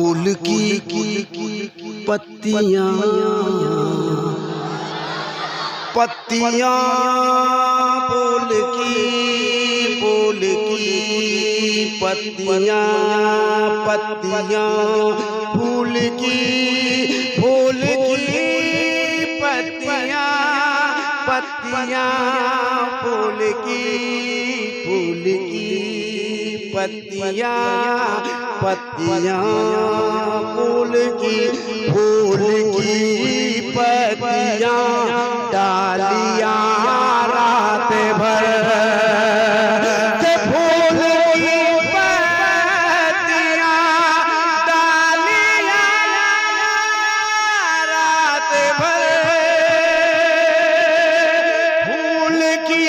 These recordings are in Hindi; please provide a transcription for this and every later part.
फूल की पत्तियां पत्तियां फूल की पत्तियां पत्तियां फूल की पत्तियां पत्तियां फूल की पत्तियां पत्तियां फूल की पत्तियां डालियां रात भर के फूल की पत्तियां डालियां रात भर फूल की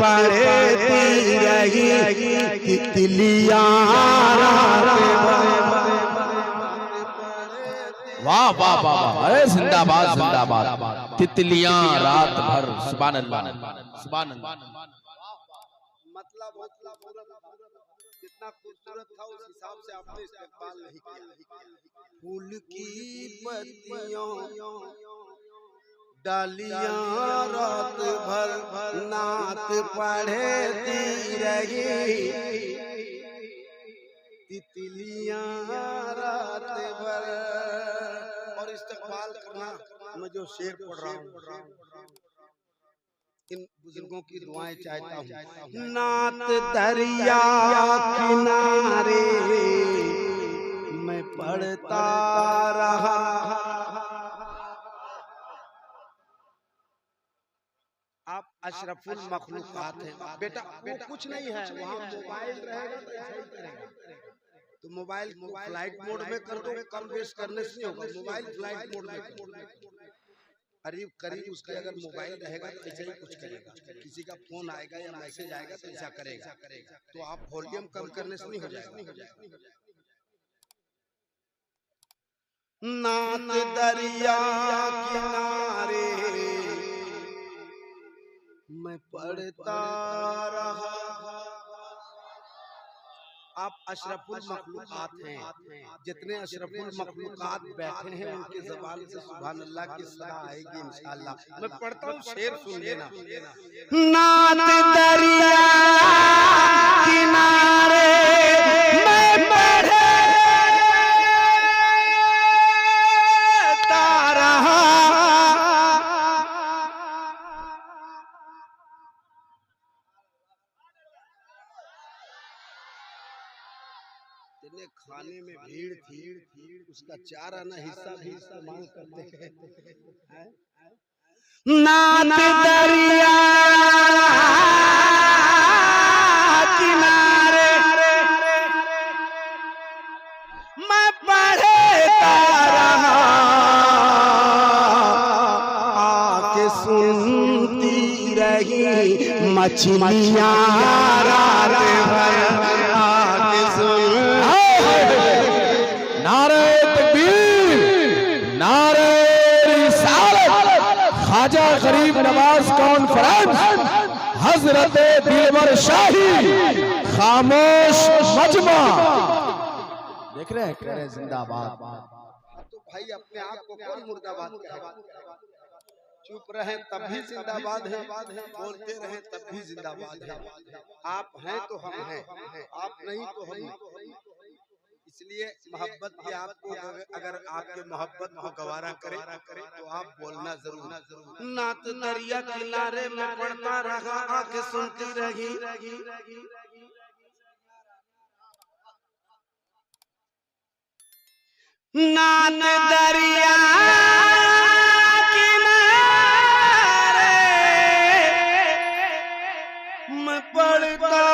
पढ़ती रही तितलियां। वाह वाह वाह, अरे जिंदाबाद जिंदाबाद। तितलियां रात भर, सुभान अल्लाह सुभान अल्लाह। मतलब जितना खूबसूरत था उस हिसाब से आपने इस्तेमाल नहीं किया। फूल की पत्तियों डालियां रात भर नात पढ़ती रही तितलियां रात भर। और इस्तेमाल करना, मैं जो शेर पढ़ रहा हूँ इन बुजुर्गों की दुआएं चाहता हूँ। नात दरिया किनारे मैं पढ़ता रहा, आप अशरफुल मखलूकात हैं बेटा। वो कुछ नहीं है, वहाँ मोबाइल रहेगा तो ऐसा ही करेगा। तो मोबाइल को फ्लाइट मोड में कर दो, कम वेस्ट करने से नहीं होगा। मोबाइल फ्लाइट मोड में कर दो, करीब करीब उसके अगर मोबाइल रहेगा तो ऐसा ही कुछ करेगा। किसी का फोन आएगा या मैसेज आएगा तो ऐसा करेगा। तो आप वॉल्यूम कम करने से नहीं हो जाएगा। नात दरिया किनारे मैं पढ़ता रहा। आप अशरफुल मखलूकात हैं, जितने अशरफुल मखलूकात बैठे हैं उनके ज़बान से सुभान अल्लाह की सदा आएगी इंशाअल्लाह। मैं पढ़ता हूँ, शेर सुन लेना। नात दरिया किनारे मैं पढ़ता रहा, खाने में भीड़ थी, उसका 4 आना हिस्सा भी इस्तेमाल करते हैं। नात दरिया किनारे मैं पढ़ता रहा, आके सुनती रही मछलियां रात भर। आके सुन नारे तकबीर, नारे रिसालत, ख्वाजा गरीब नवाज कॉन्फ्रेंस, हजरत दिलवर शाही, खामोश मजमा। देख रहे हैं जिंदाबाद। तो भाई अपने आप को कौन मुर्दाबाद कहेगा? चुप रहे तब भी जिंदाबाद है, बोलते रहे तब भी जिंदाबाद है। आप हैं तो हम हैं, आप नहीं तो हम नहीं। इसलिए मोहब्बत की आपको, अगर आपके मोहब्बत को गवारा करे तो आप बोलना जरूर। नात दरिया किनारे में पढ़ता रहा, आंखें सुनती रही नात दरिया किनारे मैं पढ़ता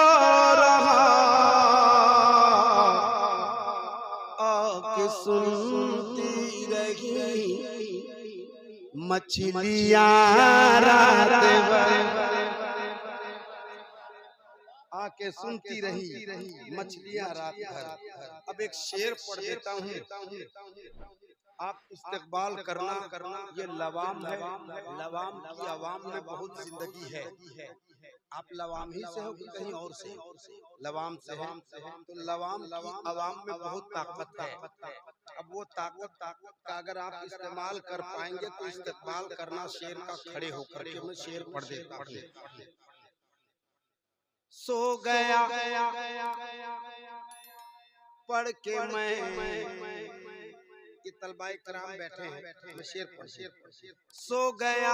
रहा, आके सुनती रही मछलियां रात भर। आके सुनती रही मछलियां रात भर। अब एक शेर पढ़ देता हूँ। आप इस्तकबाल करना ये लवाम है। लवाम की आवाम में बहुत जिंदगी है। आप लवाम ही से हो कि कहीं और से? लवाम से है। तो लवाम की आवाम में बहुत ताकत है। अब वो ताकत का अगर आप इस्तेमाल कर पाएंगे तो इस्तकबाल करना शेर का खड़े होकर के। मैं शेर पढ़ देता हूँ। सो गया पढ़ के मैं, ये तलबाए कराम बैठे हैं। मैं शेर पढ़। सो गया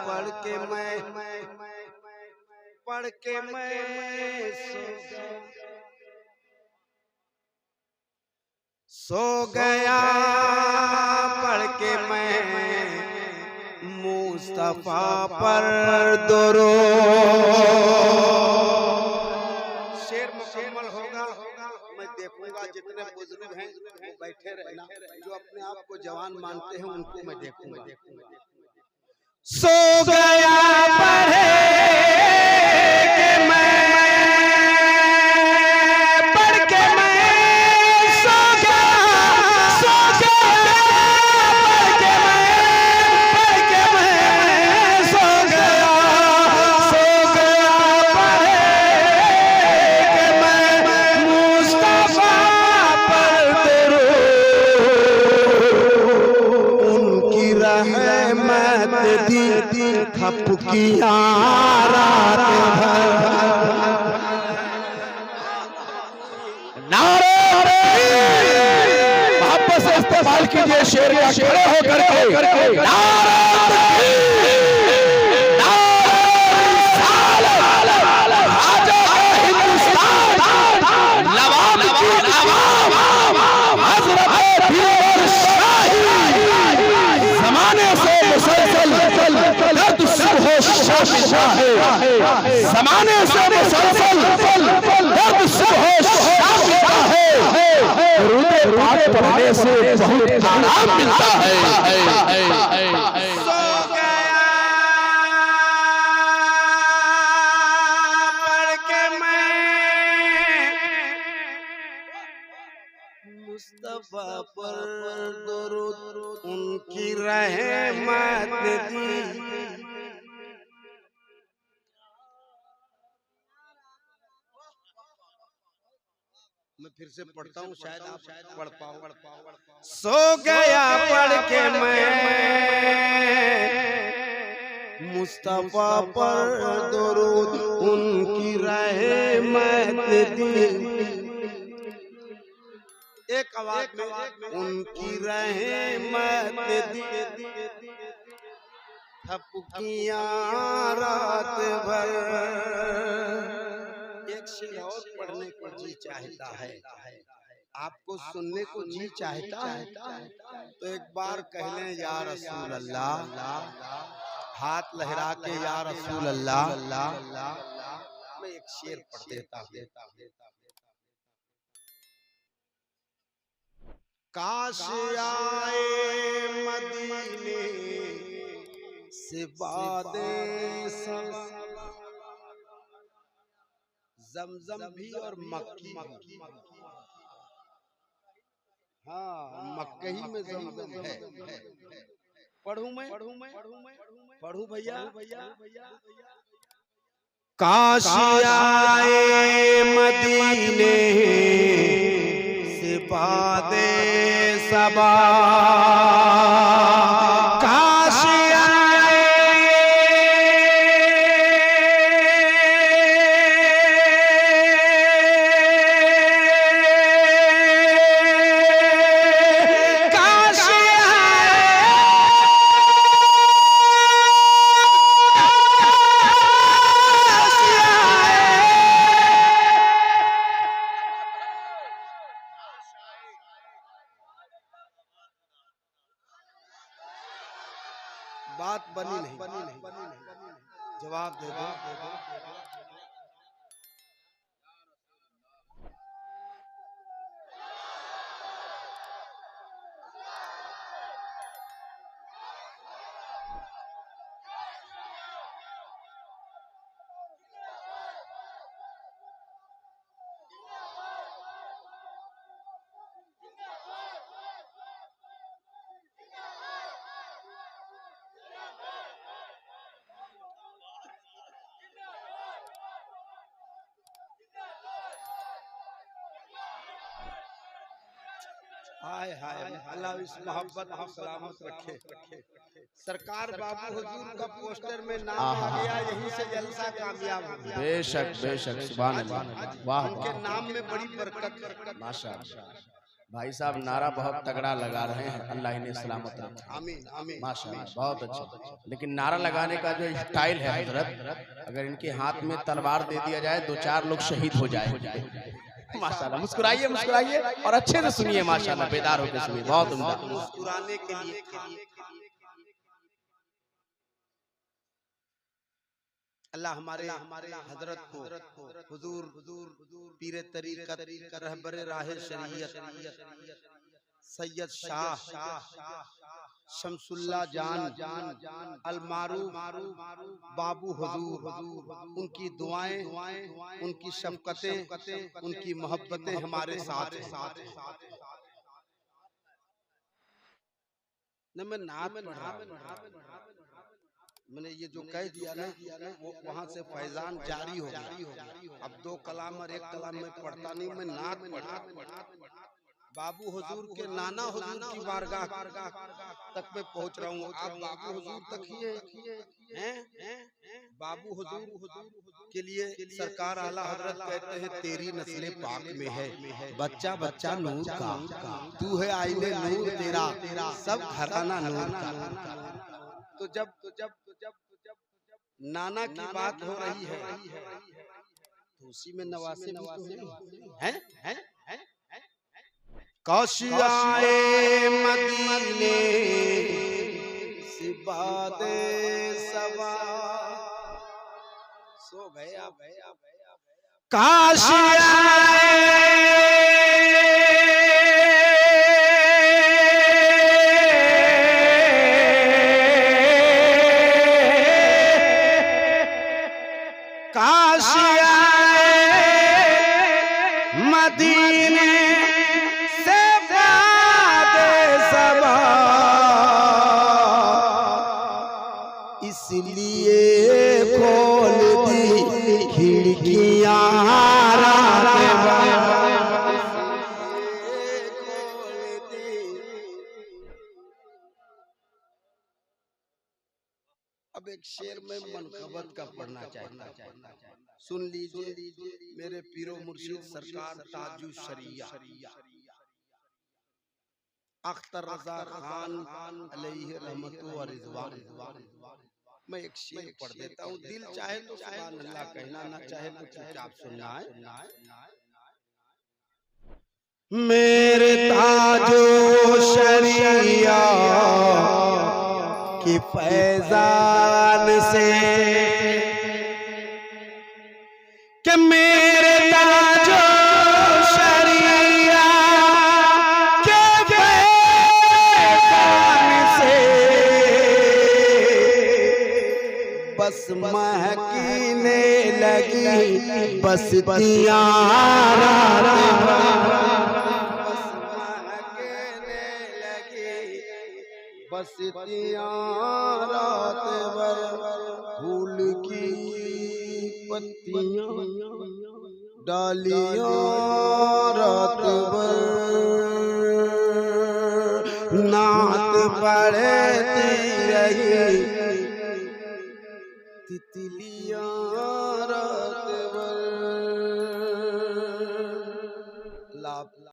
पढ़ के मैं, पढ़ के मैं सो गया पढ़ के मैं मुस्तफा पर शेर मुकम्मल होगा। मैं देखूंगा जितने बुजुर्ग हैं वो बैठे रहना, जो अपने आप को जवान मानते हैं उनको मैं देखूंगा। सो गया पढ़े के मैं, पढ़ के मैं सो गया पढ़ के मैं सो गया पढ़े के मैं मुस्तफा पर उनकी रहमत दी थपकियां रात भर। नारे मोहब्बत से इस्तेमाल कीजिए शेर का, खड़े होकर के नारे ज़माने से मुसलसल दर्द सुबह शाम मिलता है। रूदे पाक पढ़ने से बहुत आराम मिलता है। सो गया पढ़ के मैं मुस्तफा पर दुरूद उनकी रहमत दी। मैं फिर से पढ़ता हूँ, शायद आप पढ़ पाओ। सो गया पढ़ के मैं मुस्तफा पर दुरूद उनकी रहमत दी। एक आवाज में उनकी रहमत दी थपकियां रात भर। एक शेर और पढ़ने को जी चाहता है, आपको सुनने को जी चाहता है, तो एक बार कह लें या रसूल अल्लाह, हाथ लहरा के या रसूल अल्लाह। मैं एक शेर पढ़ देता हूँ। काश आए मदीने से बादे ज़मज़म भी और मक्की। हाँ, मक्के ही में ज़मज़म है। पढ़ूं मैं पढ़ूं भैया। काश आए मदीने से बादे सबा, काश बात बनी नहीं, जवाब दे दो। हाय हाय, अल्लाह इस मोहब्बत को सलामत रखे। सरकार बाबू हुजूर का पोस्टर में नाम आ गया, यहीं से जलसा कामयाब हो गया। बेशक बेशक, सुभान अल्लाह, वाह उनके वाह, नाम में बड़ी बरकत। माशाअल्लाह। भाई साहब नारा बहुत तगड़ा लगा रहे हैं, अल्लाह इन्हें सलामत रखे। आमीन आमीन। माशाअल्लाह, बहुत अच्छा। लेकिन नारा लगाने का जो स्टाइल है हजरत, अगर इनके हाथ में तलवार दे दिया जाए, 2-4 लोग शहीद हो जाए। माशाअल्लाह, मुस्कुराइए मुस्कुराइए और अच्छे से सुनिए, माशाअल्लाह, बेदार होकर सुनिए, बहुत उम्दा। मुस्कुराने के लिए अल्लाह हमारे हजरत को हुजूर पीरे तरीक़त रहबरे राहे शरीयत सैयद शाह शमसुल्लाह जान अलमारूफ बाबू हुजूर, उनकी दुआएं, उनकी शफ़क़तें, उनकी मोहब्बतें हमारे साथ न। मैं नात पढ़ रहा हूं, मैंने ये जो कह दिया ना, वो वहाँ से फैजान जारी हो गया। अब 2 कलाम और 1 कलाम में पढ़ता नहीं, मैं नात पढ़ बाबू हुजूर के नाना हुजूर की बारगाह तक मैं पहुँच रहा हूँ। आप बाबू हुजूर तक ही हैं। बाबू हुजूर के लिए सरकार आला हजरत कहते हैं, तेरी नस्ले पाक में है, बच्चा बच्चा नूर का, तू है आईने नूर तेरा, सब घराना नूर का। तो जब नाना की बात हो रही है, तो उसी में नवासे भी तो हैं। काशियाए मदीने से बादे सबा, सो गए आप। काशियाए मदीने से बादे सबा, इसलिए खोल दी खिड़कियां रात भर। अब एक शेर में मनकबत का पढ़ना चाहता, सुन लीजिए मेरे पीरो मुर्शिद सरकार ताजु शरिया अख्तर रजा खान अलैहि रहमतु व रिज़वान। मैं एक शेर पढ़ देता हूँ, दिल चाहे तो सुभान अल्लाह कहना, ना चाहे तो चुपचाप सुनना है। मेरे ताजो शरिया की फैजान से, कि मेरे ताजो शरिया के फैजान से, बस महकीने लगी बस्तियां रात भर, बस्तियां रात भर, फूल की पत्तियां डालियां रात भर, नात पढ़ती रही तितलियां रात भर।